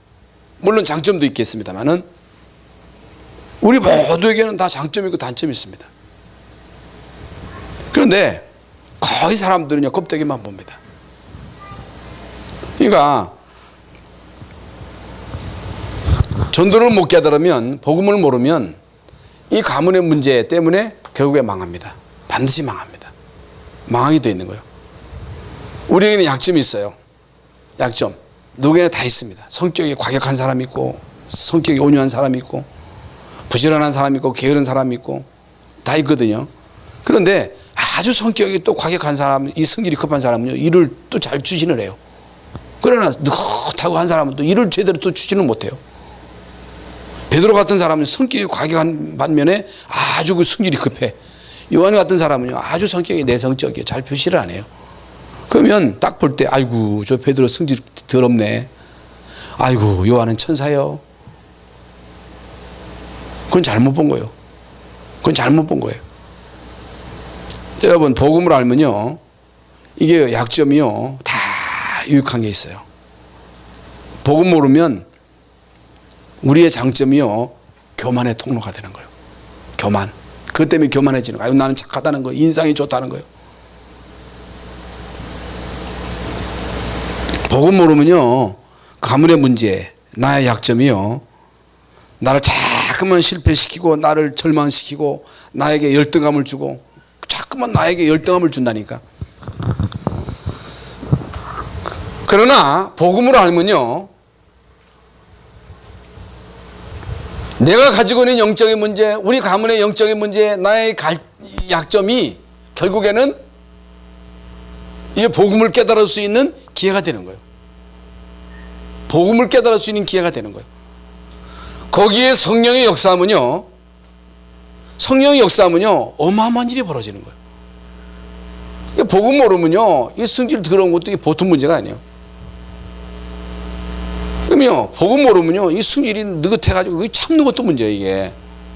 물론 장점도 있겠습니다만은 우리 모두에게는 다 장점이 있고 단점이 있습니다. 그런데 거의 사람들은요 껍데기만 봅니다. 그러니까 전도를 못 깨달으면, 복음을 모르면 이 가문의 문제 때문에 결국에 망합니다. 반드시 망합니다. 망하게 되어 있는 거예요. 우리에게는 약점이 있어요. 약점. 누구에게나 다 있습니다. 성격이 과격한 사람이 있고, 성격이 온유한 사람이 있고, 부지런한 사람이 있고, 게으른 사람이 있고, 다 있거든요. 그런데 아주 성격이 또 과격한 사람, 이 성질이 급한 사람은요 일을 또 잘 추진을 해요. 그러나 느긋하고 한 사람은 또 일을 제대로 또 추진을 못해요. 베드로 같은 사람은 성격이 과격한 반면에 아주 그 성질이 급해. 요한 같은 사람은요 아주 성격이 내성적이에요. 잘 표시를 안 해요. 그러면 딱 볼 때 아이고 저 베드로 성질 더럽네, 아이고 요한은 천사요. 그건 잘못 본 거예요. 그건 잘못 본 거예요. 여러분 복음을 알면요 이게 약점이요 다 유익한 게 있어요. 복음 모르면 우리의 장점이요 교만의 통로가 되는 거예요. 교만. 그것 때문에 교만해지는 거예요. 나는 착하다는 거예요. 인상이 좋다는 거예요. 복음 모르면요 가문의 문제, 나의 약점이요 나를 자꾸만 실패시키고 나를 절망시키고 나에게 열등감을 주고 자꾸만 나에게 열등감을 준다니까. 그러나 복음을 알면요 내가 가지고 있는 영적인 문제, 우리 가문의 영적인 문제, 나의 약점이 결국에는 이 복음을 깨달을 수 있는 기회가 되는 거예요. 복음을 깨달을 수 있는 기회가 되는 거예요. 거기에 성령의 역사하면요 어마어마한 일이 벌어지는 거예요. 복음 모르면요 이 성질 더러운 것도 보통 문제가 아니에요. 그럼 그럼요, 복음 모르면요, 이 승질이 느긋해가지고 참는 것도 문제예요.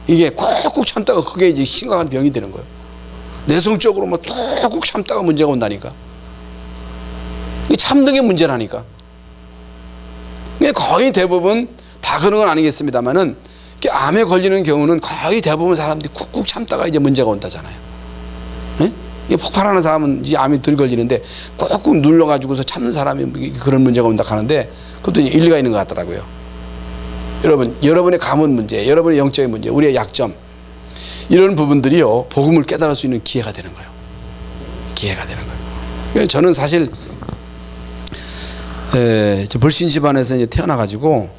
이게 꾹꾹 참다가 그게 이제 심각한 병이 되는 거예요. 내성적으로 막 꾹꾹 참다가 문제가 온다니까. 참는 게 문제라니까. 거의 대부분 다 그런 건 아니겠습니다만은 암에 걸리는 경우는 거의 대부분 사람들이 꾹꾹 참다가 이제 문제가 온다잖아요. 예? 이게 폭발하는 사람은 이제 암이 덜 걸리는데 꾹꾹 눌러가지고서 참는 사람이 그런 문제가 온다 하는데 그것도 이제 일리가 있는 것 같더라고요. 여러분의 감은 문제, 여러분의 영적인 문제, 우리의 약점, 이런 부분들이요, 복음을 깨달을 수 있는 기회가 되는 거예요. 기회가 되는 거예요. 저는 사실 불신 집안에서 이제 태어나가지고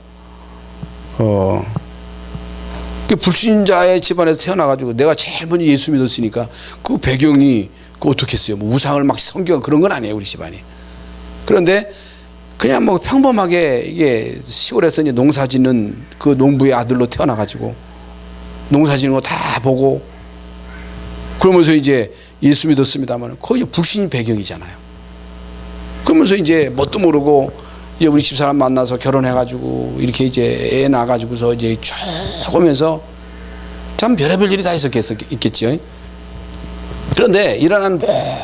불신자의 집안에서 태어나가지고 내가 제일 먼저 예수 믿었으니까 그 배경이 어떻게 했어요? 뭐 우상을 막 섬기고 그런 건 아니에요, 우리 집안이. 그런데 그냥 뭐 평범하게 이게 시골에서 이제 농사 짓는 그 농부의 아들로 태어나가지고 농사 짓는 거 다 보고 그러면서 이제 예수 믿었습니다만 거의 불신 배경이잖아요. 그러면서 이제 뭣도 모르고 이제 우리 집사람 만나서 결혼해가지고 이렇게 이제 애 낳아가지고서 이제 쭉 오면서 참 별의별 일이 다 있겠지요. 그런데 일어난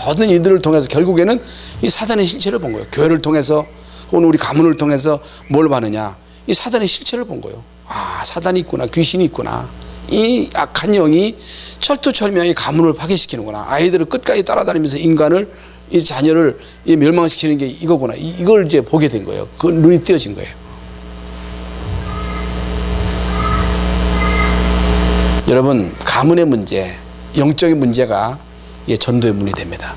모든 일들을 통해서 결국에는 이 사단의 실체를 본 거예요. 교회를 통해서 혹은 우리 가문을 통해서 뭘 봤느냐, 이 사단의 실체를 본 거예요. 아, 사단이 있구나, 귀신이 있구나. 이 악한 영이 철두철미하게 가문을 파괴시키는구나. 아이들을 끝까지 따라다니면서 인간을, 이 자녀를 멸망시키는 게 이거구나. 이걸 이제 보게 된 거예요. 그 눈이 띄어진 거예요. 여러분, 가문의 문제, 영적인 문제가 전도의 문이 됩니다.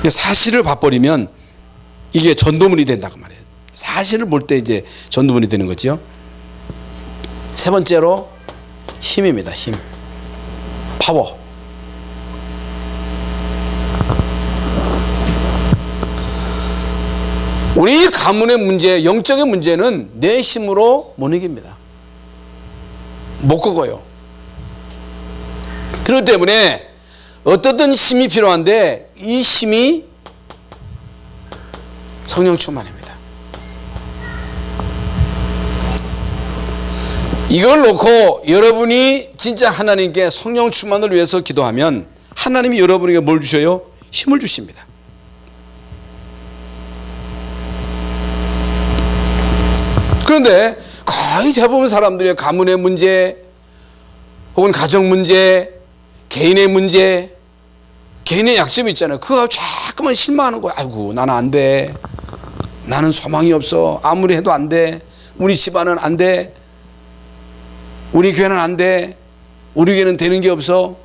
사실을 봐버리면 이게 전도문이 된다고 말이에요. 사실을 볼 때 이제 전도문이 되는 거죠. 세 번째로 힘입니다. 힘. 파워. 우리 가문의 문제, 영적인 문제는 내 힘으로 못 이깁니다. 못 꺾어요. 그렇기 때문에 어떻든 힘이 필요한데 이 힘이 성령 충만입니다. 이걸 놓고 여러분이 진짜 하나님께 성령 충만을 위해서 기도하면 하나님이 여러분에게 뭘 주셔요? 힘을 주십니다. 그런데 거의 대부분 사람들의 가문의 문제 혹은 가정 문제, 개인의 문제, 개인의 약점이 있잖아요. 그거 자꾸만 실망하는 거야. 아이고, 나는 안 돼. 나는 소망이 없어. 아무리 해도 안 돼. 우리 집안은 안 돼. 우리 교회는 안 돼. 우리 교회는 되는 게 없어.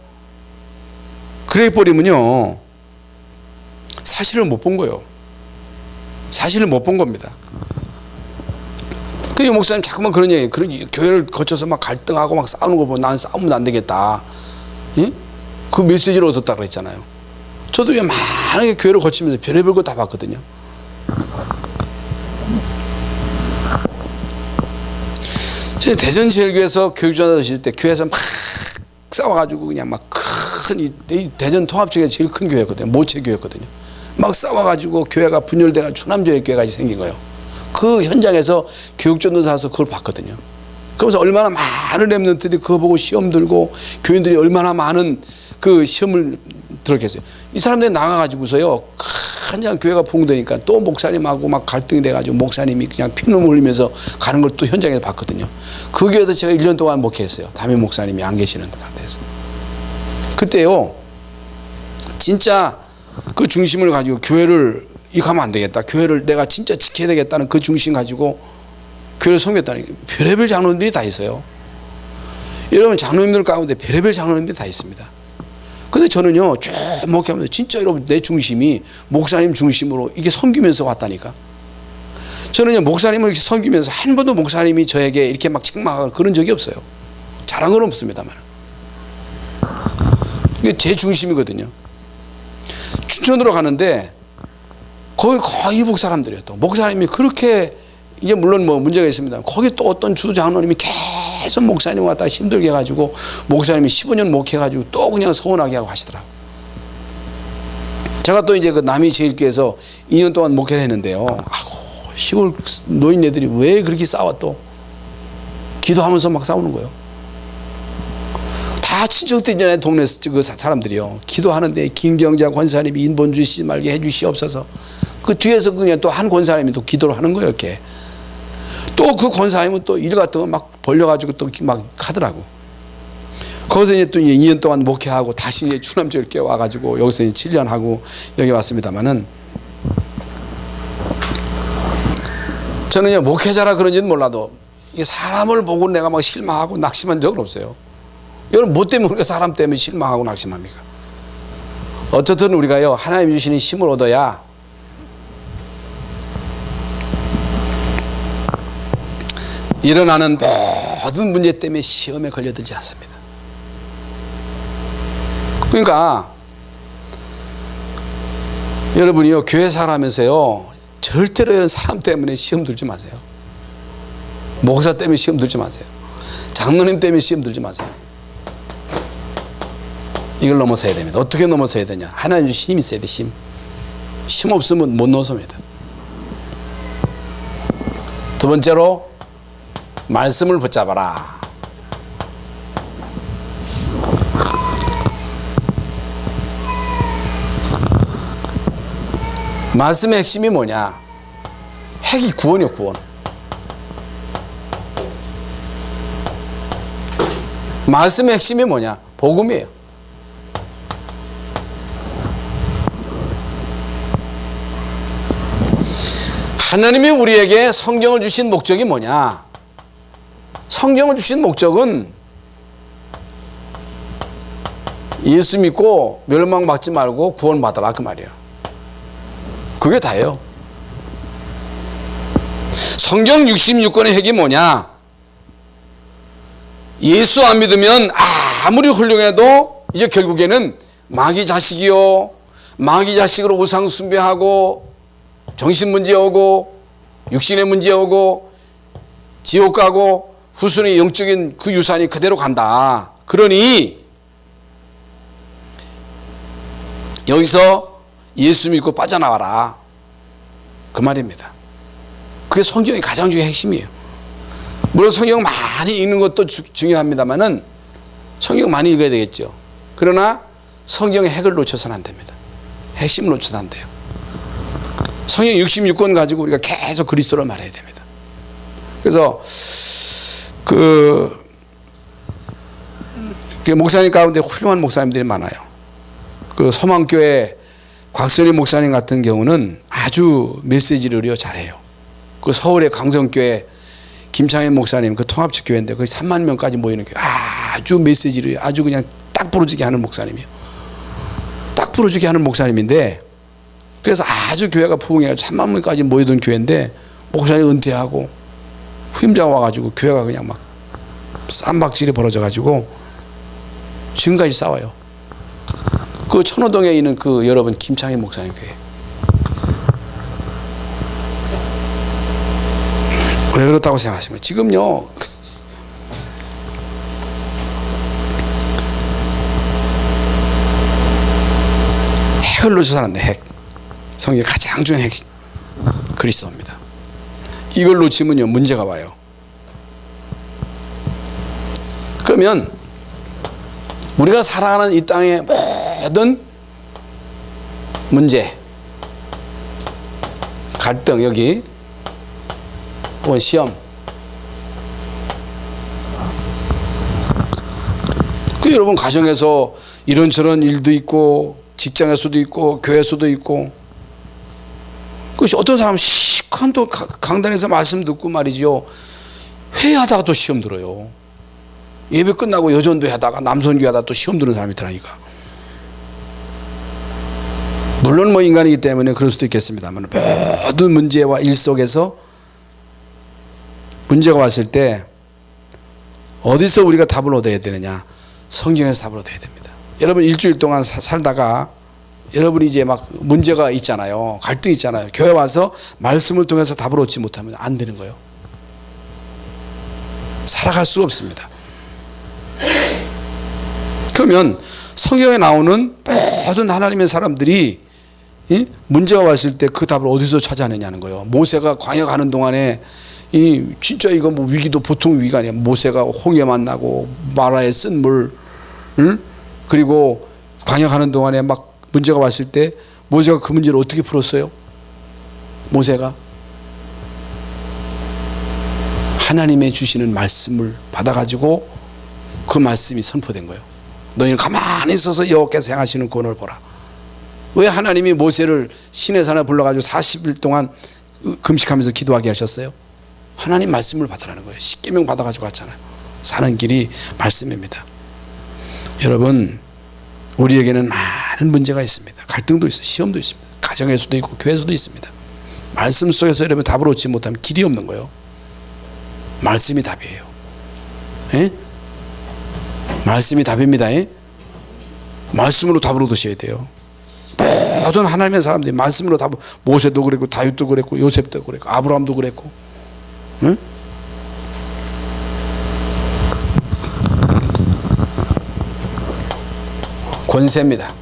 그래 버리면요, 사실을 못 본 거예요. 사실을 못 본 겁니다. 그 목사님 자꾸만 그런 얘기, 그런 교회를 거쳐서 막 갈등하고 막 싸우는 거 보면 나는 싸우면 안 되겠다. 응? 그 메시지를 얻었다 그랬잖아요. 저도 많은 교회를 거치면서 별의별 거 다 봤거든요. 대전제일교회에서 교육전화 하실 때 교회에서 막 싸워가지고 그냥 막 큰 이 대전 통합지역에 제일 큰 교회였거든요. 모체교회였거든요. 막 싸워가지고 교회가 분열돼가 추남교회가 생긴 거예요. 그 현장에서 교육전도사 와서 그걸 봤거든요. 그러면서 얼마나 많은 렘넌트들이 그거 보고 시험 들고 교인들이 얼마나 많은 그 시험을 들었겠어요. 이 사람들이 나가가지고서요, 한장 교회가 붕되니까 또 목사님하고 막 갈등이 돼가지고 목사님이 그냥 피눈물 흘리면서 가는 걸 또 현장에서 봤거든요. 그 교회도 제가 1년 동안 목회했어요. 담임 목사님이 안 계시는 상태에서. 그때요, 진짜 그 중심을 가지고 교회를 이렇게 하면 안 되겠다. 교회를 내가 진짜 지켜야 되겠다는 그 중심 가지고 교회를 섬겼다는 별의별 장로님들이 다 있어요. 여러분, 장로님들 가운데 별의별 장로님들이 다 있습니다. 근데 저는요, 쭉 목회하면서 진짜 여러분, 내 중심이 목사님 중심으로 이게 섬기면서 왔다니까. 저는요, 목사님을 이렇게 섬기면서 한 번도 목사님이 저에게 이렇게 막 책망하거나 그런 적이 없어요. 잘한 건 없습니다만. 이게 제 중심이거든요. 춘천으로 가는데 거기 거의 이북 사람들이에요. 또 목사님이 그렇게, 이게 물론 뭐 문제가 있습니다. 거기 또 어떤 주 장로님이 계속 목사님 왔다가 힘들게 해가지고 목사님이 15년 목회해가지고 또 그냥 서운하게 하고 하시더라고요. 제가 또 이제 그 남이제일교회에서 2년 동안 목회를 했는데요. 아이고, 시골 노인네들이 왜 그렇게 싸워 또 기도하면서 막 싸우는 거예요. 다 친척들이잖아요. 동네 그 사람들이요. 기도하는데 김경자 권사님이 인본 주시지 말게 해주시옵소서. 그 뒤에서 그냥 또 한 권사님이 또 기도를 하는 거예요. 이렇게. 또 그 권사님은 또 일 같은 거 막 벌려가지고 또 막 하더라고. 거기서 이제 또 2년 동안 목회하고 다시 이제 추남교회 와가지고 여기서 이제 7년 하고 여기 왔습니다만은 저는 이제 목회자라 그런지는 몰라도 이 사람을 보고 내가 막 실망하고 낙심한 적은 없어요. 여러분 뭐 때문에 우리가 사람 때문에 실망하고 낙심합니까? 어쨌든 우리가요 하나님 주시는 힘을 얻어야 일어나는 모든 문제 때문에 시험에 걸려들지 않습니다. 그러니까 여러분이요 교회 살아가면서요 절대로 사람 때문에 시험 들지 마세요. 목사 때문에 시험 들지 마세요. 장로님 때문에 시험 들지 마세요. 이걸 넘어서야 됩니다. 어떻게 넘어서야 되냐? 하나님 주신 힘이 있어야 돼. 힘 없으면 못 넘어섭니다. 두 번째로 말씀을 붙잡아라. 말씀의 핵심이 뭐냐? 핵이 구원이요, 구원. 말씀의 핵심이 뭐냐? 복음이에요. 하나님이 우리에게 성경을 주신 목적이 뭐냐? 성경을 주신 목적은 예수 믿고 멸망받지 말고 구원받아라 그 말이에요. 그게 다예요. 성경 66권의 핵이 뭐냐? 예수 안 믿으면 아무리 훌륭해도 이제 결국에는 마귀 자식이요, 마귀 자식으로 우상 숭배하고 정신 문제 오고 육신의 문제 오고 지옥 가고 후손의 영적인 그 유산이 그대로 간다. 그러니 여기서 예수 믿고 빠져나와라 그 말입니다. 그게 성경의 가장 중요한 핵심이에요. 물론 성경 많이 읽는 것도 중요합니다만은 성경 많이 읽어야 되겠죠. 그러나 성경의 핵을 놓쳐서는 안 됩니다. 핵심을 놓쳐서는 안 돼요. 성경 66권 가지고 우리가 계속 그리스도를 말해야 됩니다. 그래서 그 목사님 가운데 훌륭한 목사님들이 많아요. 그 서망교회 곽선희 목사님 같은 경우는 아주 메시지를 잘해요. 그 서울의 강성교회 김창현 목사님 그 통합측교회인데 거의 3만 명까지 모이는 교회 아주 메시지를 아주 그냥 딱 부러지게 하는 목사님이에요. 딱 부러지게 하는 목사님인데 그래서 아주 교회가 부흥해가지고 3만 명까지 모이던 교회인데 목사님 은퇴하고 후임자가 와가지고 교회가 그냥 막 쌈박질이 벌어져가지고 지금까지 싸워요. 그 천호동에 있는 그 여러분 김창희 목사님 교회. 왜 그렇다고 생각하시면 지금요 핵을 놓쳐서 하는데 핵. 성경의 가장 중요한 핵 그리스도입니다. 이걸 놓치면요 문제가 와요. 그러면 우리가 살아가는 이 땅의 모든 문제, 갈등 여기 혹은 시험 그 여러분 가정에서 이런저런 일도 있고 직장에서도 있고 교회에서도 있고 그것이 어떤 사람은 시간 또 강단에서 말씀 듣고 말이죠 회의하다가 또 시험 들어요. 예배 끝나고 여전도 하다가 남선교 하다가 또 시험 드는 사람이 있더라니까. 물론 뭐 인간이기 때문에 그럴 수도 있겠습니다만 모든 문제와 일 속에서 문제가 왔을 때 어디서 우리가 답을 얻어야 되느냐? 성경에서 답을 얻어야 됩니다. 여러분 일주일 동안 살다가 여러분이 이제 막 문제가 있잖아요. 갈등이 있잖아요. 교회 와서 말씀을 통해서 답을 얻지 못하면 안 되는 거예요. 살아갈 수가 없습니다. 그러면 성경에 나오는 모든 하나님의 사람들이 문제가 왔을 때 그 답을 어디서 찾아내냐는 거예요. 모세가 광야 가는 동안에 진짜 이거 뭐 위기도 보통 위기가 아니야. 모세가 홍해 만나고 마라에 쓴 물, 그리고 광야 가는 동안에 막 문제가 왔을 때 모세가 그 문제를 어떻게 풀었어요? 모세가 하나님의 주시는 말씀을 받아가지고 그 말씀이 선포된 거예요. 너희는 가만히 있어서 여호와께서 행하시는 구원을 보라. 왜 하나님이 모세를 시내산에 불러가지고 40일 동안 금식하면서 기도하게 하셨어요? 하나님 말씀을 받으라는 거예요. 십계명 받아가지고 갔잖아요. 사는 길이 말씀입니다. 여러분, 우리에게는 많은 문제가 있습니다. 갈등도 있어요. 시험도 있습니다. 가정에서도 있고 교회에서도 있습니다. 말씀 속에서 여러분 답을 얻지 못하면 길이 없는 거예요. 말씀이 답이에요. 에? 말씀이 답입니다. 에? 말씀으로 답을 얻으셔야 돼요. 모든 하나님의 사람들이 말씀으로 답을, 모세도 그랬고 다윗도 그랬고 요셉도 그랬고 아브라함도 그랬고, 응? 권세입니다.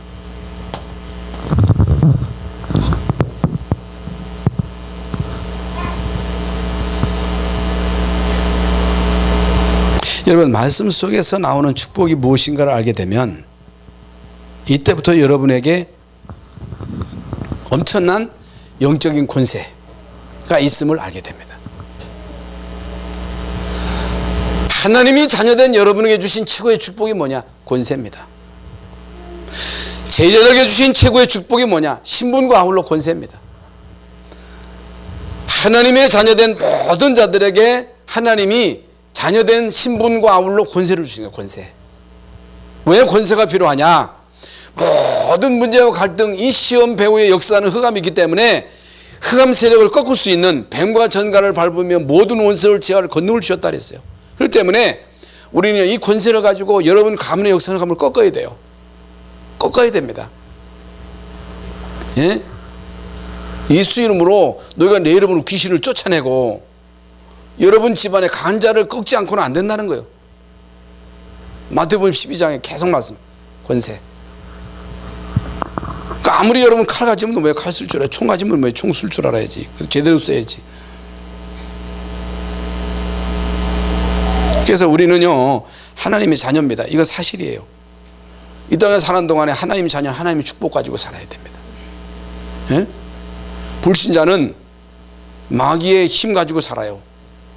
여러분, 말씀 속에서 나오는 축복이 무엇인가를 알게 되면 이때부터 여러분에게 엄청난 영적인 권세가 있음을 알게 됩니다. 하나님이 자녀된 여러분에게 주신 최고의 축복이 뭐냐? 권세입니다. 제자들에게 주신 최고의 축복이 뭐냐? 신분과 아울러 권세입니다. 하나님의 자녀된 모든 자들에게 하나님이 자녀된 신분과 아울러 권세를 주시는 거예요. 권세. 왜 권세가 필요하냐? 모든 문제와 갈등, 이 시험 배후의 역사는 흑암이 있기 때문에 흑암 세력을 꺾을 수 있는 뱀과 전갈을 밟으며 모든 원수를 제할 권능을 주셨다 그랬어요. 그렇기 때문에 우리는 이 권세를 가지고 여러분 가문의 역사를 한번 꺾어야 돼요. 꺾어야 됩니다. 예? 예수 이름으로 너희가 내 이름으로 귀신을 쫓아내고 여러분 집안의 간자를 꺾지 않고는 안 된다는 거예요. 마태복음 12장에 계속 말씀. 권세. 그러니까 아무리 여러분 칼 가지면 왜 칼 쓸 줄 알아요? 총 가지면 왜 총 쓸 줄 알아야지. 제대로 써야지. 그래서 우리는요 하나님의 자녀입니다. 이건 사실이에요. 이 땅에 사는 동안에 하나님의 자녀, 하나님의 축복 가지고 살아야 됩니다. 예? 불신자는 마귀의 힘 가지고 살아요.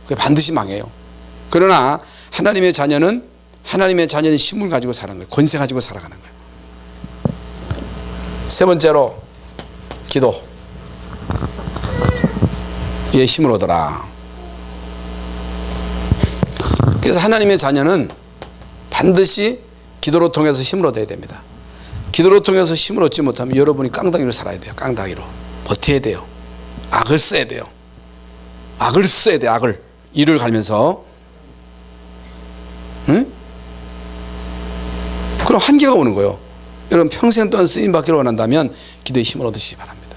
그게 반드시 망해요. 그러나 하나님의 자녀는 하나님의 자녀의 힘을 가지고 살아가는 거예요. 권세 가지고 살아가는 거예요. 세 번째로 기도. 예, 힘을 얻어라. 그래서 하나님의 자녀는 반드시 기도로 통해서 힘을 얻어야 됩니다. 기도로 통해서 힘을 얻지 못하면 여러분이 깡다기로 살아야 돼요. 깡다기로 버텨야 돼요. 악을 써야 돼요. 악을 써야 돼요. 악을 이를 갈면서. 응? 그럼 한계가 오는 거예요. 여러분 평생 동안 쓰임 받기를 원한다면 기도의 힘을 얻으시기 바랍니다.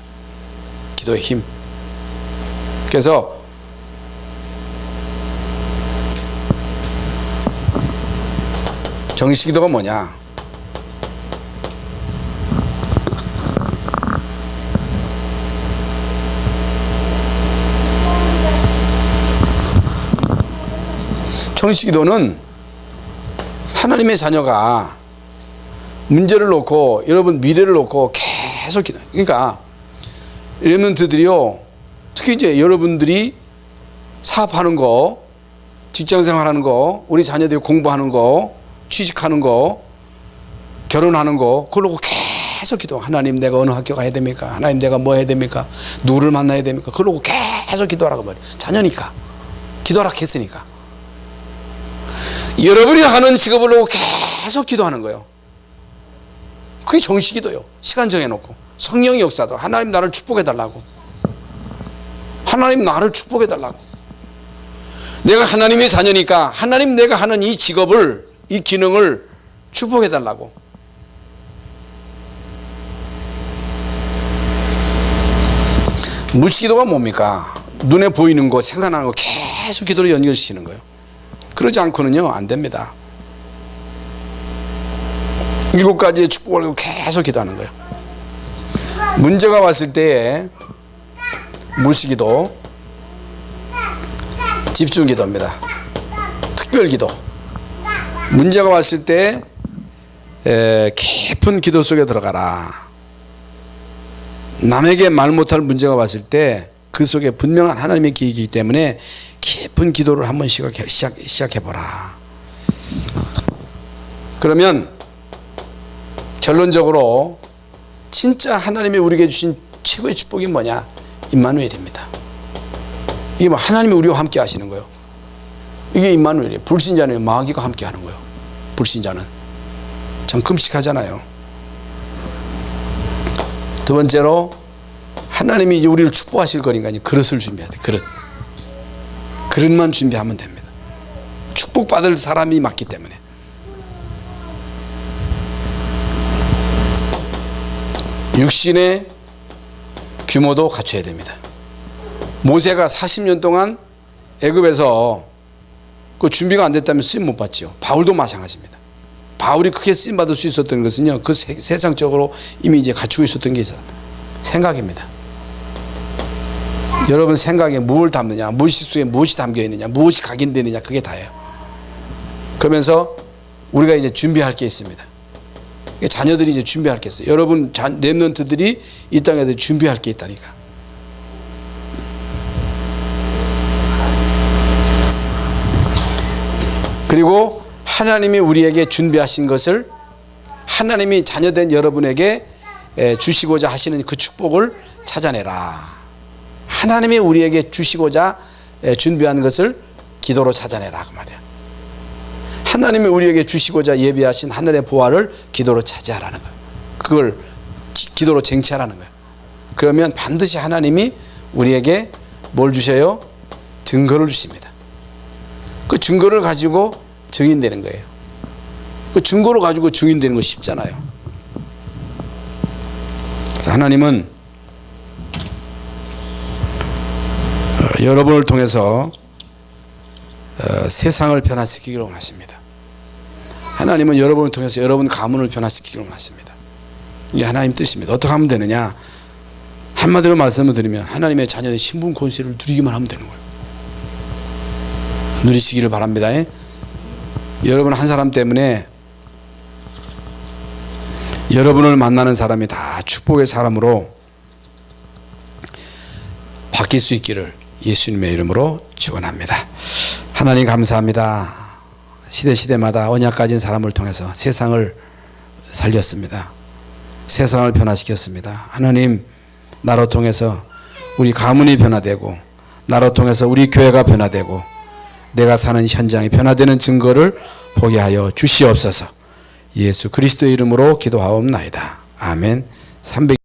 기도의 힘. 그래서 정식기도가 뭐냐? 정식기도는 하나님의 자녀가 문제를 놓고 여러분 미래를 놓고 계속 기도. 그러니까 렘넌트들이요, 특히 이제 여러분들이 사업하는 거, 직장생활하는 거, 우리 자녀들이 공부하는 거, 취직하는 거, 결혼하는 거, 그러고 계속 기도. 하나님 내가 어느 학교 가야 됩니까? 하나님 내가 뭐 해야 됩니까? 누구를 만나야 됩니까? 그러고 계속 기도하라고 말이에요. 자녀니까 기도하라 했으니까. 여러분이 하는 직업을 놓고 계속 기도하는 거예요. 그게 정식기도요. 시간 정해놓고 성령의 역사도 하나님 나를 축복해달라고, 하나님 나를 축복해달라고. 내가 하나님의 자녀니까 하나님 내가 하는 이 직업을, 이 기능을 축복해달라고. 무시기도가 뭡니까? 눈에 보이는 거, 생각나는 거 계속 기도로 연결시키는 거예요. 그러지 않고는요 안 됩니다. 7가지의 축복을 계속 기도하는 거예요. 문제가 왔을 때에 무시기도, 집중기도입니다. 특별기도. 문제가 왔을 때 깊은 기도 속에 들어가라. 남에게 말 못할 문제가 왔을 때 그 속에 분명한 하나님의 계획이기 때문에 깊은 기도를 한번 시작해보라. 그러면 결론적으로 진짜 하나님이 우리에게 주신 최고의 축복이 뭐냐? 임마누엘입니다. 이게 뭐 하나님이 우리와 함께 하시는 거예요. 이게 임마누엘이에요. 불신자는 마귀가 함께 하는 거예요. 불신자는 참 끔찍하잖아요. 두 번째로 하나님이 이제 우리를 축복하실 거니까 그릇을 준비해야 돼. 그릇만 준비하면 됩니다. 축복받을 사람이 맞기 때문에. 육신의 규모도 갖춰야 됩니다. 모세가 40년 동안 애굽에서 그 준비가 안 됐다면 쓰임 못 받지요. 바울도 마찬가지입니다. 바울이 크게 쓰임 받을 수 있었던 것은요, 그 세상적으로 이미 이제 갖추고 있었던 게 있어요. 생각입니다. 여러분 생각에 무엇을 담느냐, 무엇이 속에 무엇이 담겨 있느냐, 무엇이 각인되느냐, 그게 다예요. 그러면서 우리가 이제 준비할 게 있습니다. 자녀들이 이제 준비할 게 있어요. 여러분 렘넌트들이 이 땅에 준비할 게 있다니까. 그리고 하나님이 우리에게 준비하신 것을 하나님이 자녀된 여러분에게 주시고자 하시는 그 축복을 찾아내라. 하나님이 우리에게 주시고자 준비한 것을 기도로 찾아내라 그 말이야. 하나님이 우리에게 주시고자 예비하신 하늘의 보화를 기도로 차지하라는 거예요. 그걸 기도로 쟁취하라는 거예요. 그러면 반드시 하나님이 우리에게 뭘 주셔요? 증거를 주십니다. 그 증거를 가지고 증인되는 거예요. 그 증거를 가지고 증인되는 거 쉽잖아요. 그래서 하나님은 여러분을 통해서 세상을 변화시키기로 하십니다. 하나님은 여러분을 통해서 여러분 가문을 변화시키기로 하십니다. 이게 하나님 뜻입니다. 어떻게 하면 되느냐? 한마디로 말씀을 드리면 하나님의 자녀의 신분 권세를 누리기만 하면 되는 거예요. 누리시기를 바랍니다. 여러분 한 사람 때문에 여러분을 만나는 사람이 다 축복의 사람으로 바뀔 수 있기를 예수님의 이름으로 축원합니다. 하나님 감사합니다. 시대마다 언약 가진 사람을 통해서 세상을 살렸습니다. 세상을 변화시켰습니다. 하나님, 나로 통해서 우리 가문이 변화되고 나로 통해서 우리 교회가 변화되고 내가 사는 현장이 변화되는 증거를 보게 하여 주시옵소서. 예수 그리스도의 이름으로 기도하옵나이다. 아멘.